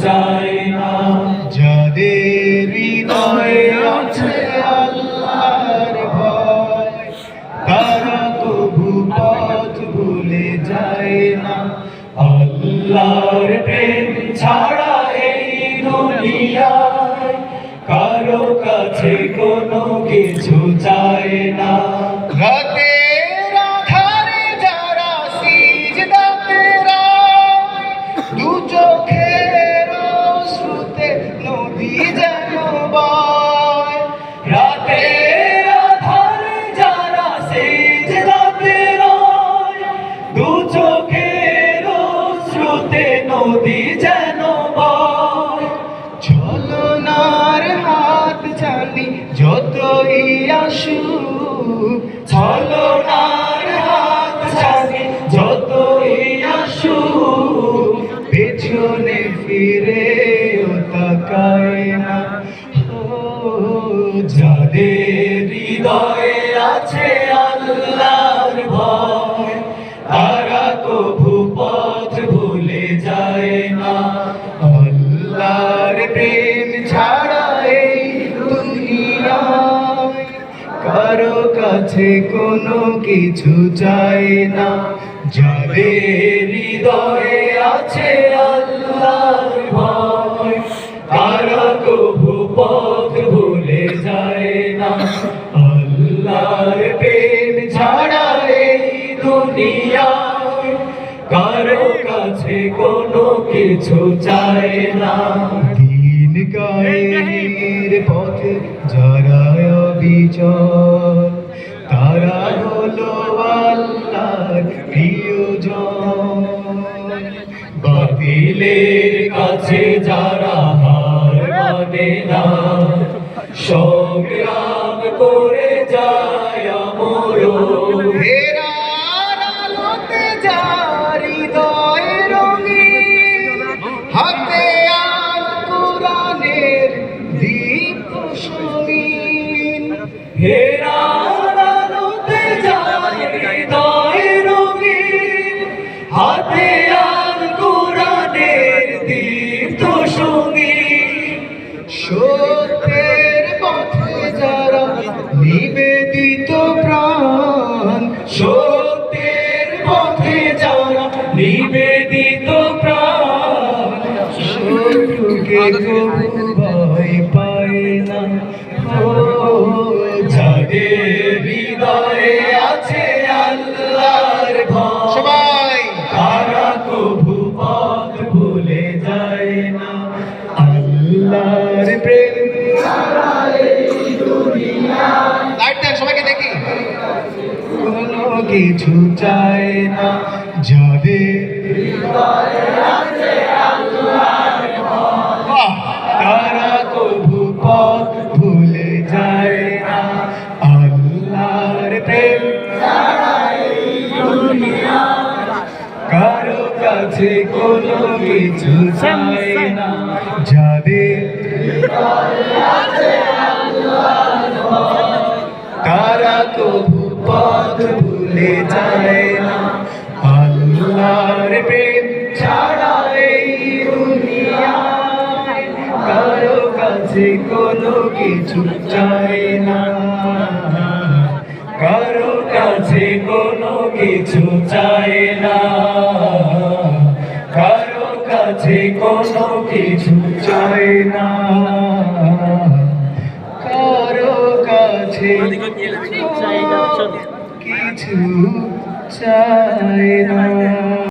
চায় না। যাদের হৃদয়ে আছে আল্লাহর ভয়, তারা কবু পথ ভুলে যায় না। আল্লাহর প্রেম ছাড়া এই দুনিয়ায় কারো কাছে কোনো কিছু চায় না। রাতের আঁধারে যারা সিজদাতে রয়, দু চোখের অশ্রুতে নদী যেন বয়। রাতের আঁধারে যারা সিজদাতে রয়, দু চোখের অশ্রুতে নদী যেন বয়। ছলনার হাত ছানি যতই আসুক, ছলনার হাত ছানি যতই আসুক, পেছনে ফিরেও তাকায় না। ও যাদের হৃদয়ে আছে আল্লাহর ভয়, তারা কভু পথ ভুলে যায় না। আল্লাহর প্রেম ছাড়া এই দুনিয়ায় কারো কাছে কোনো কিছু চায় না। যাদের হৃদয়ে আছে আল্লাহর ভয়, তারা কভু পথ ভুলে যায় না। আল্লাহর প্রেম ছাড়া এই দুনিয়ায় কারো কাছে কোনো কিছু চায় না। দিন গায়ের পথে যারা অবিচল, তারা হলো আল্লাহর প্রিয়জন। বাতিলের কাছে যারা হার মানে না, সংগ্রাম করে যায় আমরণ। হেরার আলোতে যার হৃদয় রঙিন, হাতে আল কোরআনের দীপ্ত সমীন। হেরার আলোতে যার হৃদয় রঙিন, হাতে আল কোরআনের দীপ্ত সঙ্গীন। সত্যের পথে যারা নিবেদিত প্রাণ, সত্যের পথে যারা নিবেদিত প্রাণ, শত্রুকে কবু ভয় পায় না। ও যাদের হৃদয়ে আছে আল্লাহর ভয়, সবাই তারা কভু পথ ভুলে যায় না। আল্লাহর প্রেম লাইট দেন সবাইকে দেখি। কোনো কিছু চায় না। যাদের বাহ, তারা কবু পথ ভুলে যায় না। আল্লাহর প্রেম কারো কাছে কোনো কিছু চায় না। যাদের তারা কবু পথ ভুলে যায় না। আল্লাহর প্রেম ছাড়া এই দুনিয়ায় কারো কাছে কোনো কিছু চায় না। কারো কাছে কোনো কিছু চায় না। কারো কাছে কোনো কিছু চায় না। কারো কাছে কিছু চায় না।